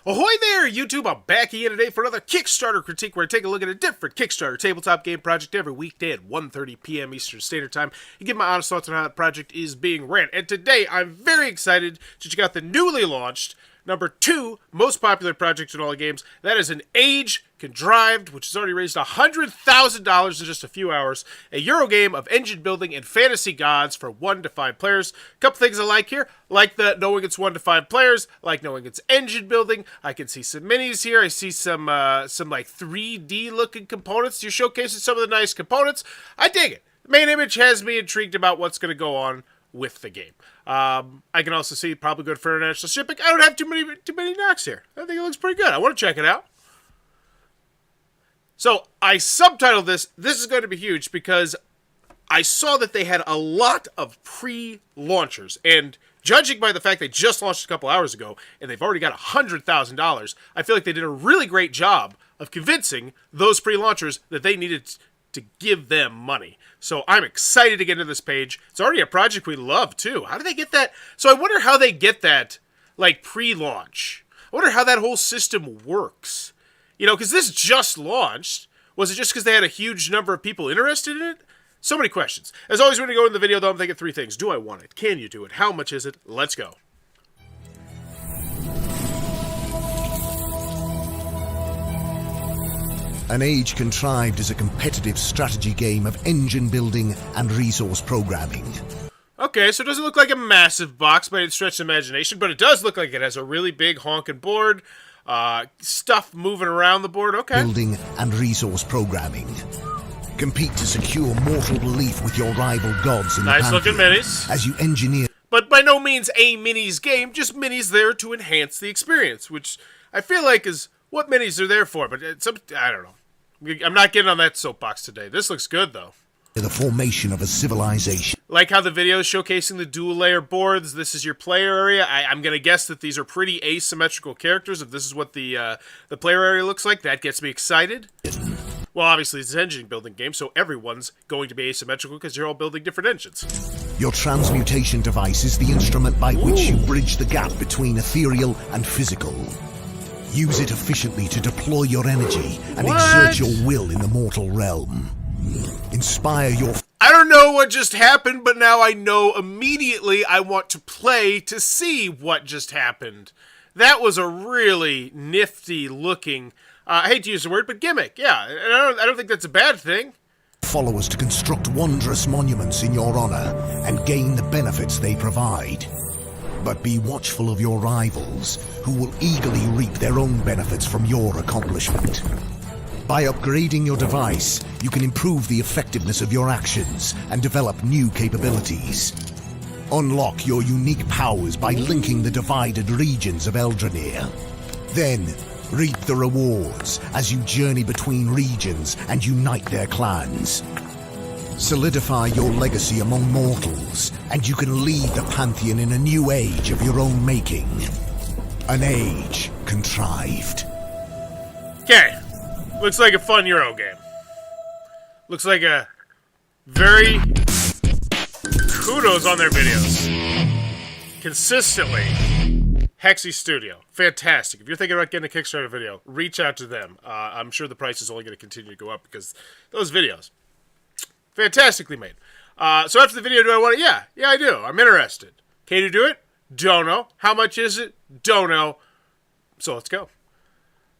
Ahoy there, YouTube! I'm back again today for another Kickstarter critique where I take a look at a different Kickstarter tabletop game project every weekday at 1:30 p.m. Eastern Standard Time and give my honest thoughts on how that project is being ran. And today, I'm very excited to check out the newly launched, number 2 most popular project in all games. That is an Age Contrived, which has already raised $100,000 in just a few hours. A Euro game of engine building and fantasy gods for 1 to 5 players. A couple things I like here. Like the knowing it's 1 to 5 players. Like knowing it's engine building. I can see some minis here. I see some like 3D looking components. You're showcasing some of the nice components. I dig it. The main image has me intrigued about what's going to go on with the game. I can also see probably good for international shipping. I don't have too many knocks here. I think it looks pretty good. I want to check it out. So I subtitled this. This is going to be huge because I saw that they had a lot of pre-launchers, and judging by the fact they just launched a couple hours ago and they've already got $100,000, I feel like they did a really great job of convincing those pre-launchers that they needed to give them money. So I'm excited to get into this page. It's already a project we love too. How do they get that? So I wonder how they get that, like, pre-launch. I wonder how that whole system works. You know, because this just launched. Was it just because they had a huge number of people interested in it? So many questions. As always, when we go in the video, though, I'm thinking 3 things. Do I want it? Can you do it? How much is it? Let's go. An Age Contrived is a competitive strategy game of engine building and resource programming. Okay, so it doesn't look like a massive box by any stretch of imagination, but it does look like it has a really big honking board, stuff moving around the board. Okay. Building and resource programming. Compete to secure mortal belief with your rival gods in the Nice looking pantheon minis. as you engineer. But by no means a minis game, just minis there to enhance the experience, which I feel like is what minis are there for, but I don't know. I'm not getting on that soapbox today. This looks good, though. The formation of a civilization. Like how the video is showcasing the dual-layer boards. This is your player area. I'm going to guess that these are pretty asymmetrical characters. If this is what the player area looks like, that gets me excited. Well, obviously, it's an engine building game, so everyone's going to be asymmetrical because you're all building different engines. Your transmutation device is the instrument by which you bridge the gap between ethereal and physical. Use it efficiently to deploy your energy and exert your will in the mortal realm. Inspire your... I don't know what just happened, but now I know immediately I want to play to see what just happened. That was a really nifty looking, I hate to use the word, but gimmick. Yeah, and I don't think that's a bad thing. Followers to construct wondrous monuments in your honor and gain the benefits they provide. But be watchful of your rivals, who will eagerly reap their own benefits from your accomplishment. By upgrading your device, you can improve the effectiveness of your actions and develop new capabilities. Unlock your unique powers by linking the divided regions of Eldranic. Then, reap the rewards as you journey between regions and unite their clans. Solidify your legacy among mortals, and you can lead the pantheon in a new age of your own making. An Age Contrived. Okay. Looks like a fun Euro game. Looks like a very... kudos on their videos. Consistently. Hexy Studio. Fantastic. If you're thinking about getting a Kickstarter video, reach out to them. I'm sure the price is only going to continue to go up because those videos... fantastically made. So after the video, do I want it? Yeah, I do. I'm interested. Can you do it? Don't know. How much is it? Don't know. So let's go.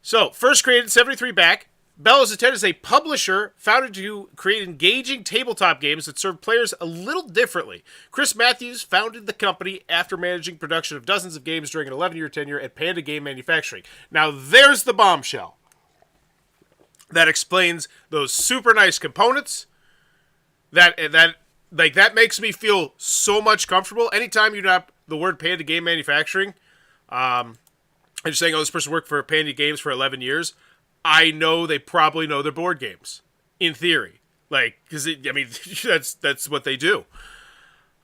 So, first created 73 back. Bellows Intent is a publisher founded to create engaging tabletop games that serve players a little differently. Chris Matthews founded the company after managing production of dozens of games during an 11-year tenure at Panda Game Manufacturing. Now, there's the bombshell. That explains those super nice components. That makes me feel so much comfortable. Anytime you drop the word Panda Game Manufacturing, and you're saying, oh, this person worked for Panda Games for 11 years, I know they probably know their board games, in theory. Like, because, that's what they do.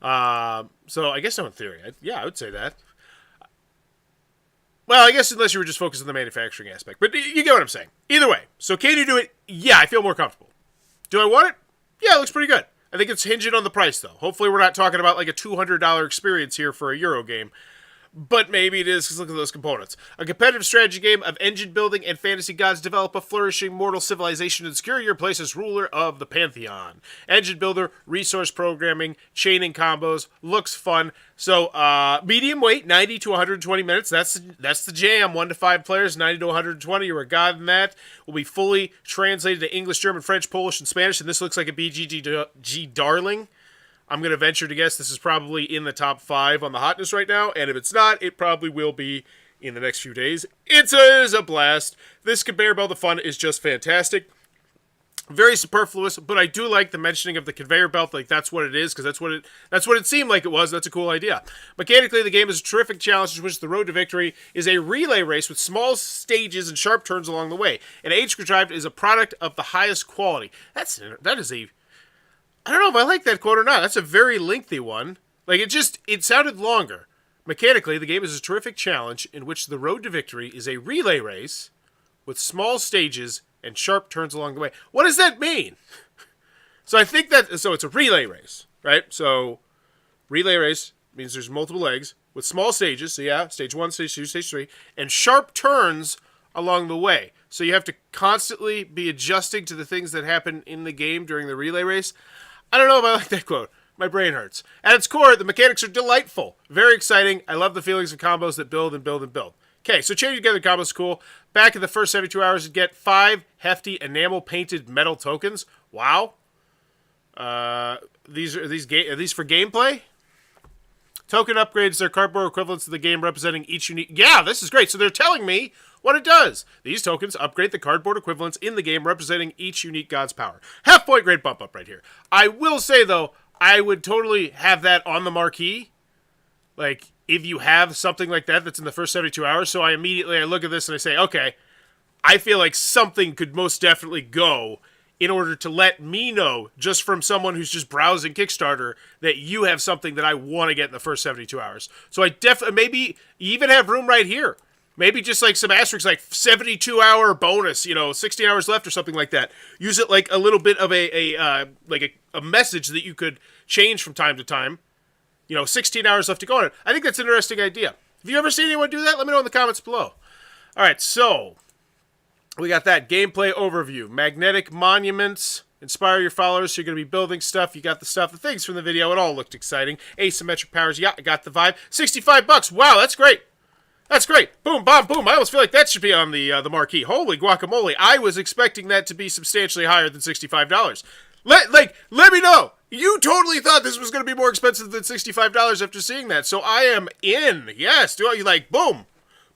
So I guess no, in theory. I would say that. Well, I guess unless you were just focused on the manufacturing aspect. But you get what I'm saying. Either way. So can you do it? Yeah, I feel more comfortable. Do I want it? Yeah, it looks pretty good. I think it's hinging on the price, though. Hopefully we're not talking about like a $200 experience here for a Euro game. but maybe it is because look at those components. A competitive strategy game of engine building and fantasy gods develop a flourishing mortal civilization and secure your place as ruler of the pantheon. Engine builder, resource programming, chaining combos, looks fun. So medium weight, 90 to 120 minutes. That's the jam. 1 to 5 players, 90 to 120. You're a god in that. Will be fully translated to English, German, French, Polish, and Spanish. And this looks like a BGG darling. I'm going to venture to guess this is probably in the top 5 on the hotness right now, and if it's not, it probably will be in the next few days. It is a blast. This conveyor belt of fun is just fantastic. Very superfluous, but I do like the mentioning of the conveyor belt, like that's what it is, because that's what it seemed like it was. That's a cool idea. Mechanically, the game is a terrific challenge in which the road to victory is a relay race with small stages and sharp turns along the way. And Age Contrived is a product of the highest quality. That is a... I don't know if I like that quote or not. That's a very lengthy one. Like, it sounded longer. Mechanically, the game is a terrific challenge in which the road to victory is a relay race with small stages and sharp turns along the way. What does that mean? So it's a relay race, right? So relay race means there's multiple legs with small stages. So yeah, stage 1, stage 2, stage 3, and sharp turns along the way. So you have to constantly be adjusting to the things that happen in the game during the relay race. I don't know if I like that quote. My brain hurts. At its core, the mechanics are delightful. Very exciting. I love the feelings of combos that build and build and build. Okay, so chaining together combos is cool. Back in the first 72 hours, you get 5 hefty enamel-painted metal tokens. Wow. Are these for gameplay? Token upgrades are cardboard equivalents to the game representing each unique... Yeah, this is great. So they're telling me what it does. These tokens upgrade the cardboard equivalents in the game representing each unique god's power. Half-point grade bump up right here. I will say, though, I would totally have that on the marquee. Like, if you have something like that that's in the first 72 hours. So I look at this and I say, okay, I feel like something could most definitely go in order to let me know, just from someone who's just browsing Kickstarter, that you have something that I want to get in the first 72 hours. So I definitely, maybe even have room right here. Maybe just like some asterisks, like 72-hour bonus, 16 hours left or something like that. Use it like a little bit of a message that you could change from time to time. 16 hours left to go on it. I think that's an interesting idea. Have you ever seen anyone do that? Let me know in the comments below. All right, so we got that gameplay overview. Magnetic monuments. Inspire your followers. So you're going to be building stuff. You got the stuff, the things from the video. It all looked exciting. Asymmetric powers. Yeah, I got the vibe. $65. Wow, that's great. That's great. Boom, bam, boom. I almost feel like that should be on the marquee. Holy guacamole. I was expecting that to be substantially higher than $65. Let me know. You totally thought this was going to be more expensive than $65 after seeing that. So I am in. Yes. Do you like, boom,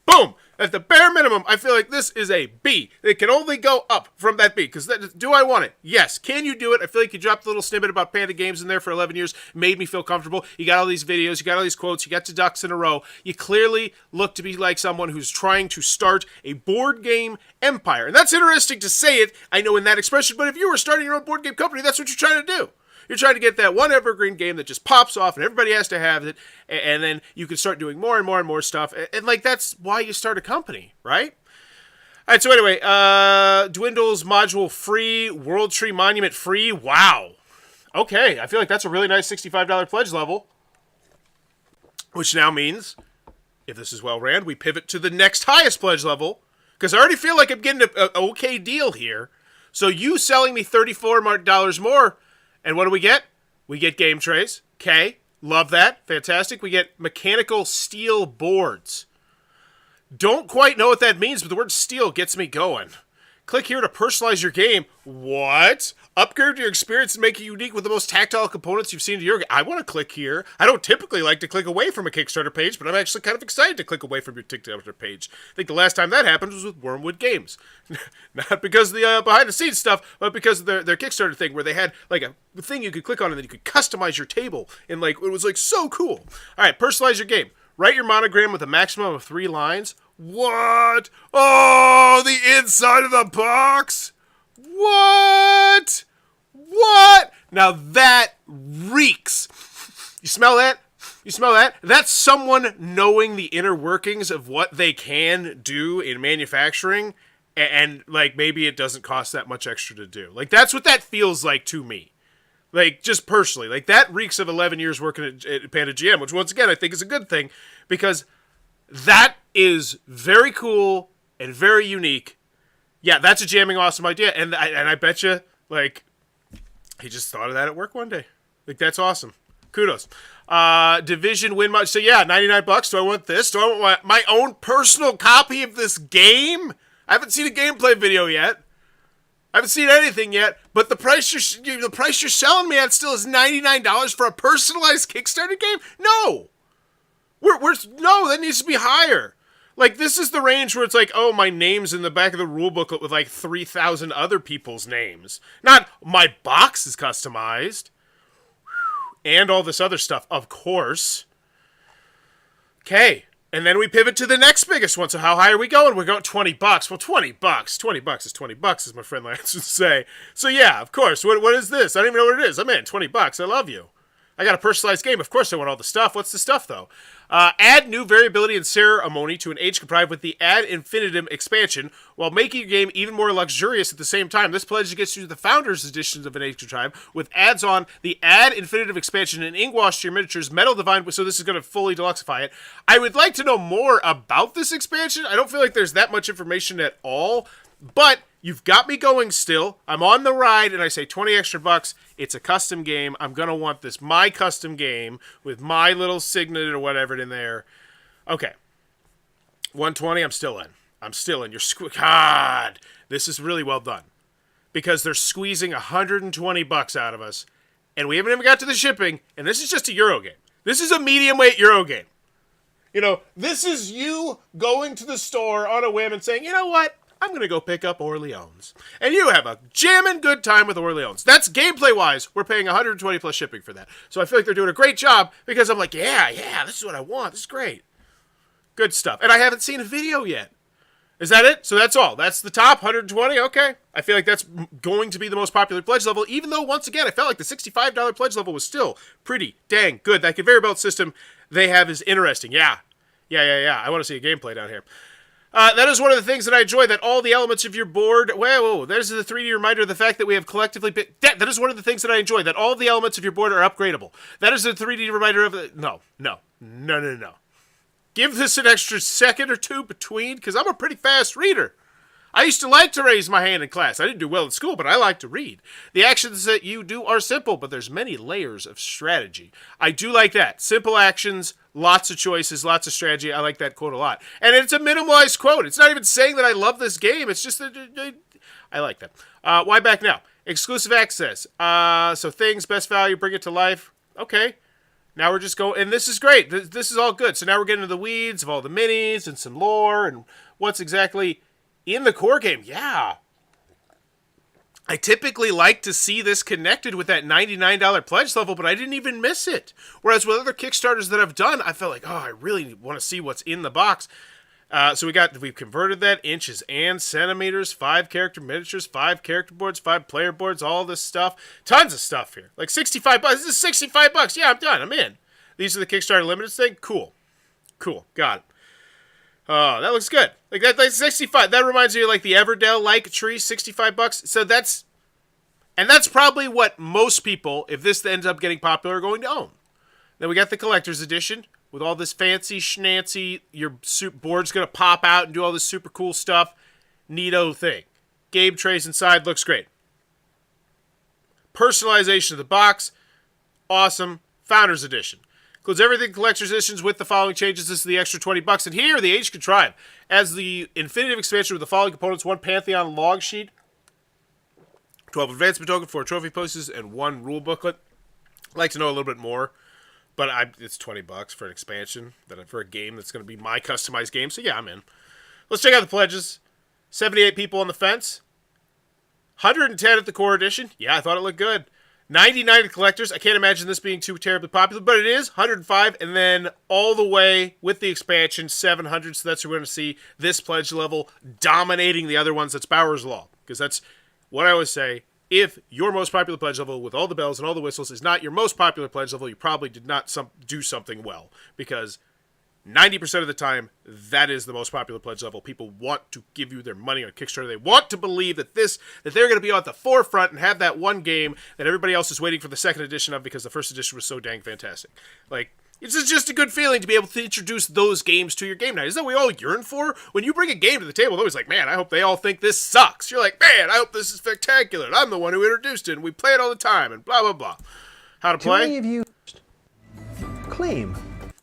boom. At the bare minimum, I feel like this is a B. It can only go up from that B. Because do I want it? Yes. Can you do it? I feel like you dropped a little snippet about Panda Games in there for 11 years. Made me feel comfortable. You got all these videos. You got all these quotes. You got your ducks in a row. You clearly look to be like someone who's trying to start a board game empire. And that's interesting to say it, I know, in that expression. But if you were starting your own board game company, that's what you're trying to do. You're trying to get that one evergreen game that just pops off and everybody has to have it, and then you can start doing more and more and more stuff. And like, that's why you start a company, right? All right, so anyway, Dwindles module free, World Tree Monument free. Wow. Okay, I feel like that's a really nice $65 pledge level, which now means, if this is well ran, we pivot to the next highest pledge level, because I already feel like I'm getting an okay deal here. So you selling me $34 more, and what do we get? We get game trays. Okay, love that. Fantastic. We get mechanical steel boards. Don't quite know what that means, but the word steel gets me going. Click here to personalize your game. What? Upgrade your experience and make it unique with the most tactile components you've seen in your game. I want to click here. I don't typically like to click away from a Kickstarter page, but I'm actually kind of excited to click away from your Kickstarter page. I think the last time that happened was with Wormwood Games. Not because of the behind-the-scenes stuff, but because of their Kickstarter thing where they had like a thing you could click on and then you could customize your table. And like, it was like so cool. All right, personalize your game. Write your monogram with a maximum of 3 lines. What? Oh, the inside of the box? What? What? Now that reeks. You smell that? You smell that? That's someone knowing the inner workings of what they can do in manufacturing, and like, maybe it doesn't cost that much extra to do. Like, that's what that feels like to me. Like, just personally. Like, that reeks of 11 years working at Panda GM, which, once again, I think is a good thing, because That is very cool and very unique. Yeah, that's a jamming awesome idea. And I bet you, like, he just thought of that at work one day. Like, that's awesome. Kudos. Division win much. So, yeah, $99. Do I want this? Do I want my own personal copy of this game? I haven't seen a gameplay video yet. I haven't seen anything yet. But the price you're selling me at still is $99 for a personalized Kickstarter game? No. No, that needs to be higher. Like, this is the range where it's like, oh, my name's in the back of the rule booklet with like 3,000 other people's names. Not my box is customized. And all this other stuff, of course. Okay. And then we pivot to the next biggest one. So how high are we going? We're going $20. Well, $20. $20 is $20, as my friend Lance would say. So yeah, of course. What is this? I don't even know what it is. I'm in. $20. I love you. I got a personalized game. Of course I want all the stuff. What's the stuff, though? Add new variability and ceremony to an Age Contrived with the Ad Infinitum expansion, while making your game even more luxurious at the same time. This pledge gets you the Founders Editions of an Age Contrived, with adds on the Ad Infinitum expansion and ink wash to your miniatures, Metal Divine, so this is going to fully deluxify it. I would like to know more about this expansion. I don't feel like there's that much information at all, but you've got me going still. I'm on the ride, and I say 20 extra bucks. It's a custom game. I'm going to want this, my custom game, with my little signet or whatever in there. Okay. 120, I'm still in. God, this is really well done. Because they're squeezing $120 out of us, and we haven't even got to the shipping, and this is just a Euro game. This is a medium-weight Euro game. You know, this is you going to the store on a whim and saying, you know what? I'm going to go pick up Orleans. And you have a jammin' good time with Orleans. That's gameplay-wise. We're paying $120 plus shipping for that. So I feel like they're doing a great job because I'm like, yeah, this is what I want. This is great. Good stuff. And I haven't seen a video yet. Is that it? So that's all. That's the top, 120? Okay. I feel like that's going to be the most popular pledge level, even though, once again, I felt like the $65 pledge level was still pretty dang good. That conveyor belt system they have is interesting. Yeah. I want to see a gameplay down here. That is one of the things that I enjoy, that all the elements of your board... Whoa, there's the 3D reminder of the fact that we have collectively... That is one of the things that I enjoy, that all the elements of your board are upgradable. That is the 3D reminder of... No. Give this an extra second or two between, because I'm a pretty fast reader. I used to like to raise my hand in class. I didn't do well in school, but I like to read. The actions that you do are simple, but there's many layers of strategy. I do like that. Simple actions, lots of choices, lots of strategy. I like that quote a lot. And it's a minimalized quote. It's not even saying that I love this game. It's just that I like that. Why back now? Exclusive access. So things, best value, bring it to life. Okay. Now we're just going, and this is great. This is all good. So now we're getting into the weeds of all the minis and some lore and what's exactly in the core game. Yeah. I typically like to see this connected with that $99 pledge level, but I didn't even miss it. Whereas with other Kickstarters that I've done, I felt like, I really want to see what's in the box. So we've converted that inches and centimeters, 5 character miniatures, 5 character boards, 5 player boards, all this stuff. Tons of stuff here. Like $65. This is $65. Yeah, I'm done. I'm in. These are the Kickstarter limited thing. Cool. Got it. Oh, that looks good. Like that's 65. That reminds me of like the Everdell like tree, $65. So that's probably what most people, if this ends up getting popular, are going to own. Then we got the collector's edition with all this fancy schnancy. Your board's gonna pop out and do all this super cool stuff. Neato thing. Game trays inside, looks great. Personalization of the box, awesome. Founders edition. Includes everything collector's editions with the following changes. This is the extra $20. And here, the Age Contrived as the Infinitive expansion with the following components: 1 Pantheon log sheet, 12 advancement token, 4 trophy posters, and 1 rule booklet. I'd like to know a little bit more, but it's $20 for an expansion, for a game that's going to be my customized game. So yeah, I'm in. Let's check out the pledges. 78 people on the fence. 110 at the core edition. Yeah, I thought it looked good. 99 at collectors. I can't imagine this being too terribly popular, but it is. 105, and then all the way with the expansion, 700. So that's where we're going to see this pledge level dominating the other ones. That's Bauer's Law, because that's what I always say. If your most popular pledge level with all the bells and all the whistles is not your most popular pledge level, you probably did not do something well, because 90% of the time, that is the most popular pledge level. People want to give you their money on Kickstarter. They want to believe that they're going to be at the forefront and have that one game that everybody else is waiting for the second edition of, because the first edition was so dang fantastic. Like, It's just a good feeling to be able to introduce those games to your game night. Isn't that what we all yearn for? When you bring a game to the table, they're always like, man, I hope they all think this sucks. You're like, man, I hope this is spectacular. And I'm the one who introduced it, and we play it all the time, and blah, blah, blah. How to play? Too many of you claim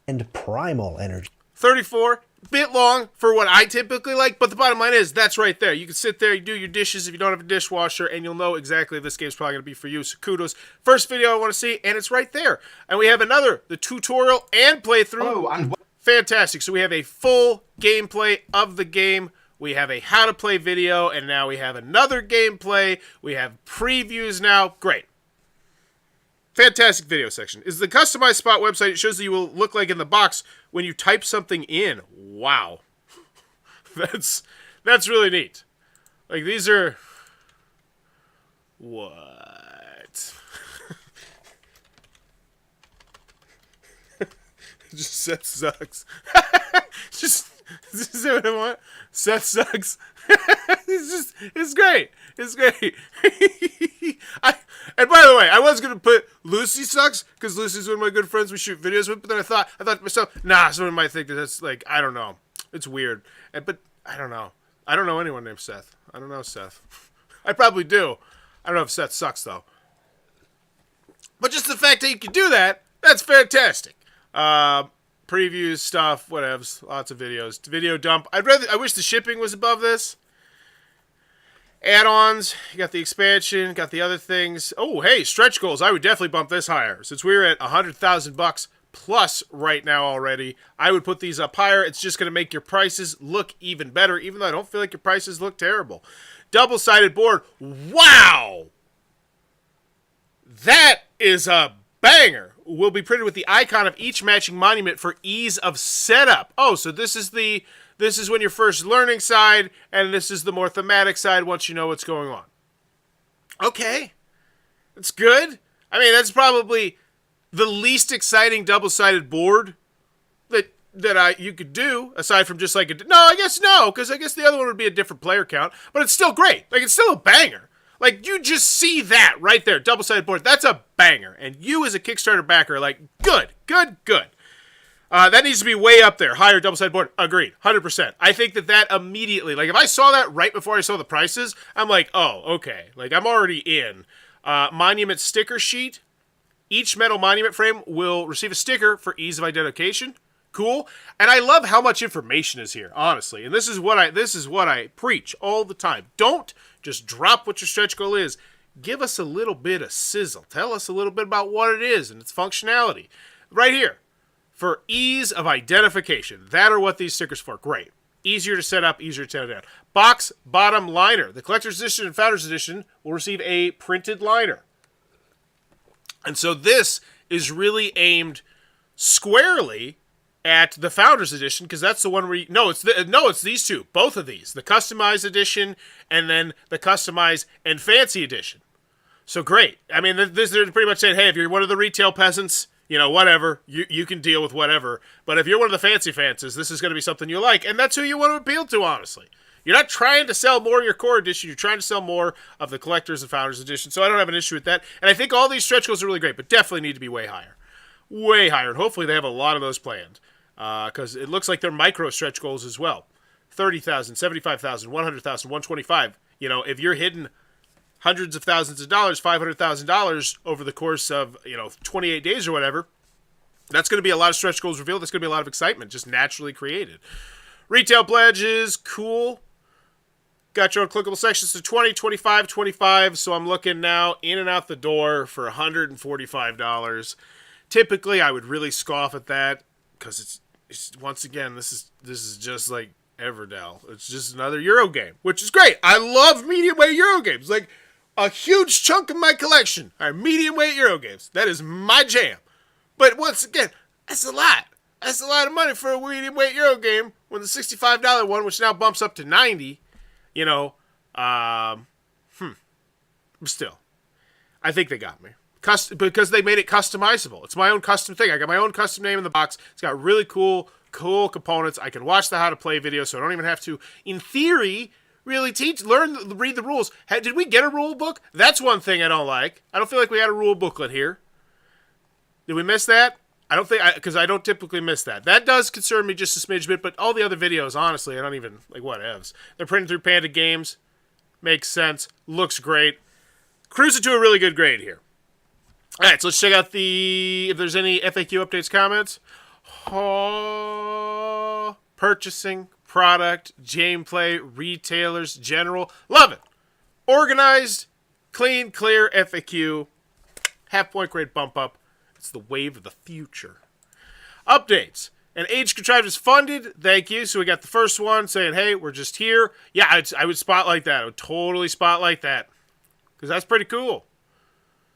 and primal energy. 34, bit long for what I typically like, but the bottom line is, that's right there. You can sit there, you do your dishes if you don't have a dishwasher, and you'll know exactly if this game's probably going to be for you. So kudos. First video I want to see, and it's right there. And we have another, the tutorial and playthrough. Oh, and Fantastic. So we have a full gameplay of the game. We have a how to play video, and now we have another gameplay. We have previews now. Great. Fantastic video section. Is the Customized Spot website. It shows that you will look like in the box when you type something in. Wow. That's really neat. Like, these are... What? Just Seth sucks. Just... This is what I want. Seth sucks. It's great. It's great. And by the way, I was gonna put Lucy sucks because Lucy's one of my good friends we shoot videos with. But then I thought to myself, nah, someone might think that that's like, I don't know, it's weird. But I don't know. I don't know anyone named Seth. I don't know Seth. I probably do. I don't know if Seth sucks though. But just the fact that you can do that, that's fantastic. Previews, stuff, whatevs, lots of videos. Video dump. I wish the shipping was above this. Add-ons, you got the expansion, got the other things. Oh, hey, stretch goals. I would definitely bump this higher. Since we're at $100,000 plus right now already, I would put these up higher. It's just going to make your prices look even better, even though I don't feel like your prices look terrible. Double-sided board. Wow! That is a banger. Will be printed with the icon of each matching monument for ease of setup. Oh, so this is when you're first learning side, and this is the more thematic side once you know what's going on. Okay. That's good. I mean, that's probably the least exciting double-sided board that you could do, aside from just like no, I guess no, because I guess the other one would be a different player count, but it's still great. Like, it's still a banger. Like, you just see that right there, double-sided board. That's a banger. And you as a Kickstarter backer are like, good. That needs to be way up there. Higher double-sided board. Agreed. 100%. I think that immediately, like, if I saw that right before I saw the prices, I'm like, oh, okay. Like, I'm already in. Monument sticker sheet. Each metal monument frame will receive a sticker for ease of identification. Cool. And I love how much information is here, honestly. And this is what I preach all the time. Don't just drop what your stretch goal is. Give us a little bit of sizzle. Tell us a little bit about what it is and its functionality. Right here. For ease of identification. That are what these stickers for. Great. Easier to set up, easier to tear down. Box bottom liner. The Collector's Edition and Founder's Edition will receive a printed liner. And so this is really aimed squarely at the Founder's Edition, because that's the one where it's these two. Both of these. The Customized Edition and then the Customized and Fancy Edition. So great. I mean, they're pretty much saying, hey, if you're one of the retail peasants, you know, whatever, you can deal with whatever. But if you're one of the fancy fancies, this is going to be something you like. And that's who you want to appeal to, honestly. You're not trying to sell more of your core edition. You're trying to sell more of the Collector's and Founder's Edition. So I don't have an issue with that. And I think all these stretch goals are really great, but definitely need to be way higher. Way higher. And hopefully they have a lot of those planned. Because it looks like they're micro stretch goals as well. 30,000, 75,000, 100,000, 125. You know, if you're hitting hundreds of thousands of dollars, $500,000 over the course of, 28 days or whatever, that's going to be a lot of stretch goals revealed. That's going to be a lot of excitement just naturally created. Retail pledges, cool. Got your own clickable sections to 20, 25, 25. So I'm looking now in and out the door for $145. Typically, I would really scoff at that because it's once again, this is just like Everdell. It's just another Euro game, which is great. I love medium weight Euro games. Like, a huge chunk of my collection are medium weight Euro games. That is my jam. But once again, that's a lot. That's a lot of money for a medium weight Euro game when the $65 one, which now bumps up to $90, still, I think they got me. Because they made it customizable. It's my own custom thing. I got my own custom name in the box. It's got really cool components. I can watch the how to play video, so I don't even have to, in theory, really read the rules. Did we get a rule book? That's one thing I don't like. I don't feel like we had a rule booklet here. Did we miss that? I don't think, because I don't typically miss that. That does concern me just a smidge bit, but all the other videos, honestly, I don't even, like, whatevs. They're printing through Panda Games. Makes sense. Looks great. Cruising to a really good grade here. All right, so let's check out if there's any FAQ updates, comments. Oh, purchasing, product, gameplay, retailers, general. Love it. Organized, clean, clear FAQ. Half-point grade bump up. It's the wave of the future. Updates. And Age Contrived is funded. Thank you. So we got the first one saying, hey, we're just here. Yeah, I would spotlight that. I would totally spotlight that. Because that's pretty cool.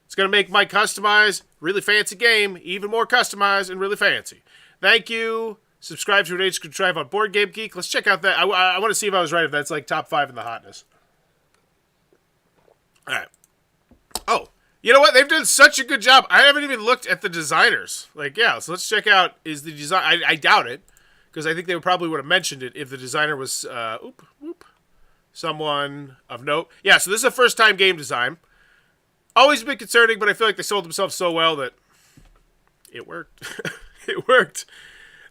It's going to make my customized, really fancy game even more customized and really fancy. Thank you. Subscribe to an Age Contrived on Board Game Geek. Let's check out that. I want to see if I was right, if that's like top 5 in the hotness. All right. Oh, you know what? They've done such a good job. I haven't even looked at the designers. Like, yeah, so let's check out, is the design... I doubt it, because I think they probably would have mentioned it if the designer was, someone of note. Yeah, so this is a first-time game design. Always a bit concerning, but I feel like they sold themselves so well that it worked. It worked.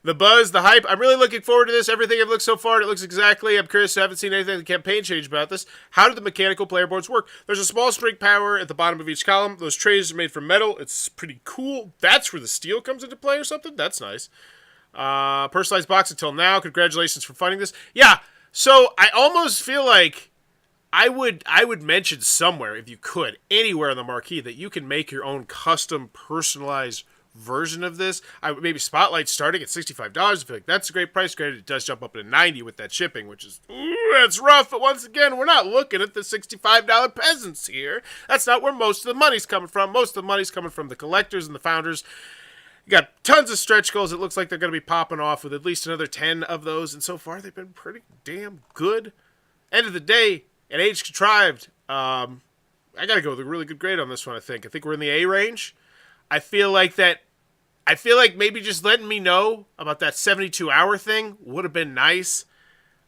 The buzz, the hype. I'm really looking forward to this. Everything I've looked so far, it looks exactly. I'm curious. I haven't seen anything in the campaign change about this. How do the mechanical player boards work? There's a small spring power at the bottom of each column. Those trays are made from metal. It's pretty cool. That's where the steel comes into play or something. That's nice. Personalized box until now. Congratulations for funding this. Yeah. So I almost feel like I would mention somewhere, if you could, anywhere on the marquee, that you can make your own custom personalized version of this. I would maybe spotlight starting at $65. I feel like that's a great price. Granted, it does jump up to $90 with that shipping, which is, that's rough. But once again, we're not looking at the $65 peasants here. That's not where most of the money's coming from. Most of the money's coming from the collectors and the founders. You got tons of stretch goals. It looks like they're going to be popping off with at least another 10 of those. And so far, they've been pretty damn good. End of the day, at Age Contrived, I got to go with a really good grade on this one, I think. I think we're in the A range. I feel like maybe just letting me know about that 72-hour thing would have been nice.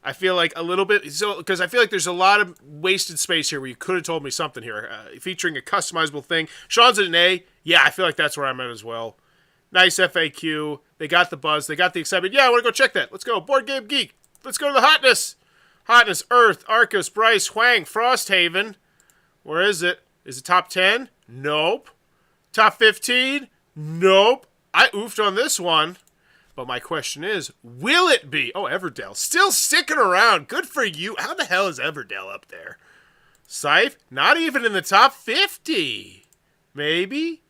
I feel like a little bit, so because I feel like there's a lot of wasted space here where you could have told me something here, featuring a customizable thing. Sean's at an A. Yeah, I feel like that's where I'm at as well. Nice FAQ. They got the buzz. They got the excitement. Yeah, I want to go check that. Let's go. Board Game Geek. Let's go to the hotness. Hotness, Earth, Arcos, Bryce, Huang, Frosthaven. Where is it? Is it top 10? Nope. Top 15? Nope. I oofed on this one. But my question is, will it be? Oh, Everdell. Still sticking around. Good for you. How the hell is Everdell up there? Scythe? Not even in the top 50. Maybe?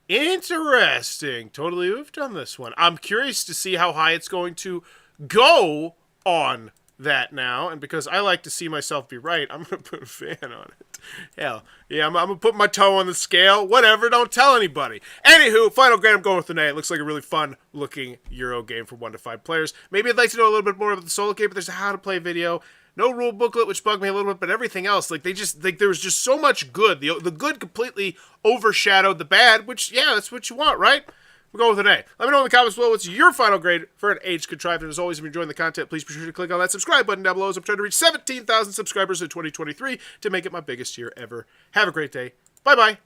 Interesting. Totally oofed on this one. I'm curious to see how high it's going to go on that now, and because I like to see myself be right, I'm going to put a fan on it. Hell, yeah, I'm going to put my toe on the scale. Whatever, don't tell anybody. Anywho, final grade, I'm going with an A. It looks like a really fun-looking Euro game for 1 to 5 players. Maybe I'd like to know a little bit more about the solo game, but there's a how-to-play video. No rule booklet, which bugged me a little bit, but everything else, like, there was just so much good. The good completely overshadowed the bad, which, yeah, that's what you want, right? We'll go with an A. Let me know in the comments below what's your final grade for an Age Contrived. And as always, if you're enjoying the content, please be sure to click on that subscribe button down below as I'm trying to reach 17,000 subscribers in 2023 to make it my biggest year ever. Have a great day. Bye-bye.